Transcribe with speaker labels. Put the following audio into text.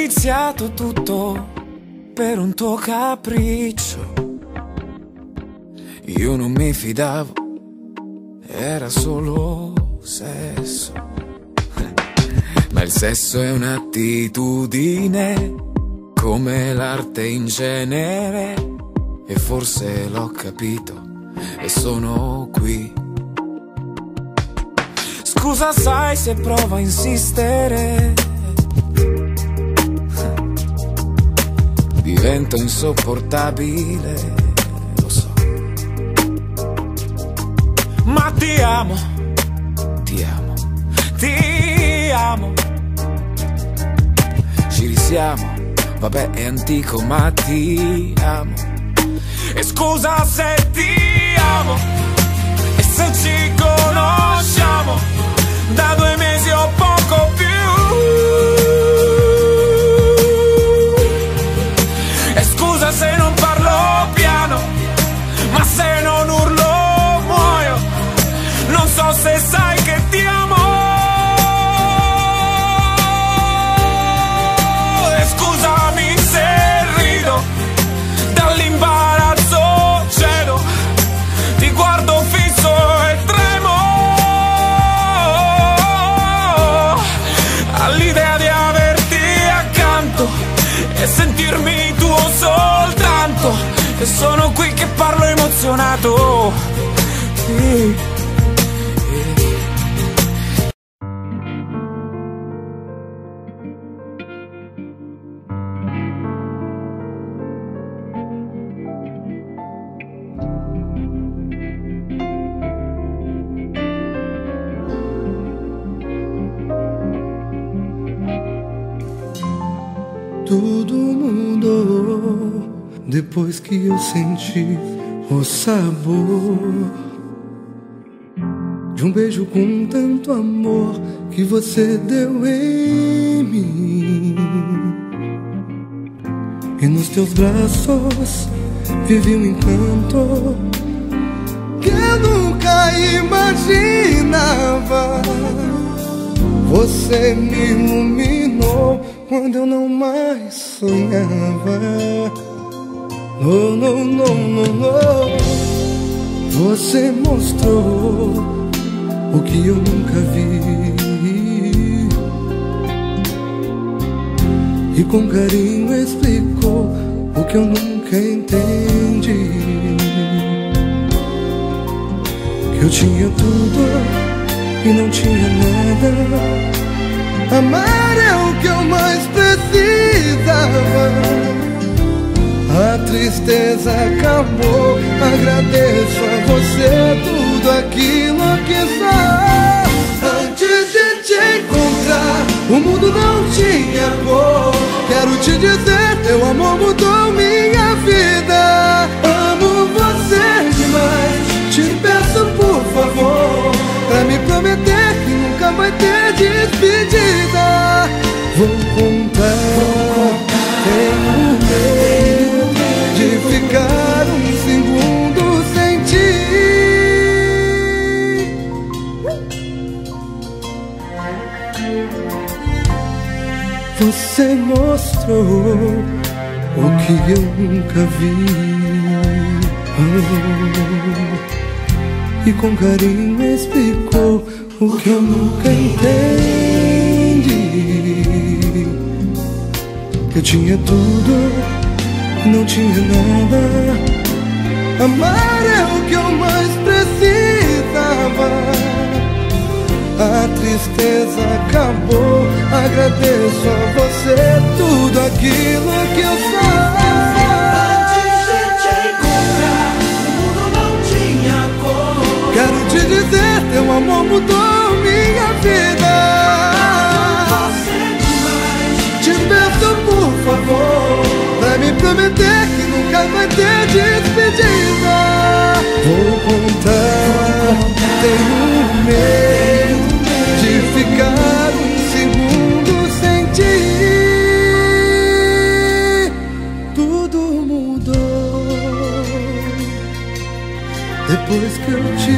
Speaker 1: iniziato tutto per un tuo capriccio. Io non mi fidavo, era solo sesso. Ma il sesso è un'attitudine, come l'arte in genere. E forse l'ho capito e sono qui. Scusa, sai se provo a insistere, divento insopportabile, lo so. Ma ti amo, ti amo, ti amo. Ci risiamo, vabbè è antico ma ti amo. E scusa se ti amo, e se ci conosciamo da 2 mesi o poco più. E scusa se non parlo piano, ma se non urlo muoio. Non so se sai che ti amo. E scusami se rido, dall'imbarazzo cedo, ti guardo fisso e tremo all'idea di averti accanto e sentirmi tuo soltanto. E sono qui che parlo emozionato.
Speaker 2: Tudo mudou depois que eu senti o sabor de beijo com tanto amor que você deu em mim. E nos teus braços vivi um encanto que eu nunca imaginava. Você me iluminou quando eu não mais sonhava. No. Você mostrou o que eu nunca vi, e com carinho explicou o que eu nunca entendi. Que eu tinha tudo e não tinha nada. Amar é o que eu mais precisava. A tristeza acabou, agradeço a você tudo aquilo que sou. Antes de te encontrar, o mundo não tinha cor. Quero te dizer, teu amor mudou minha vida. Amo você demais, te peço por favor, pra me prometer que nunca vai ter despedida. Vou contar, tenho medo de ficar um segundo sem ti. Você mostrou o que eu nunca vi, e com carinho explicou o que eu nunca entendi. Que eu tinha tudo, não tinha nada. Amar é o que eu mais precisava. A tristeza acabou, agradeço a você tudo aquilo que eu sou.
Speaker 3: Antes de te encontrar, o mundo não tinha cor.
Speaker 2: Quero te dizer, teu amor mudou minha vida.
Speaker 3: Você demais,
Speaker 2: te peço por favor, pra me prometer que nunca vai ter despedida. Vou contar, tenho medo de ficar um segundo sem ti. Tudo mudou depois que eu te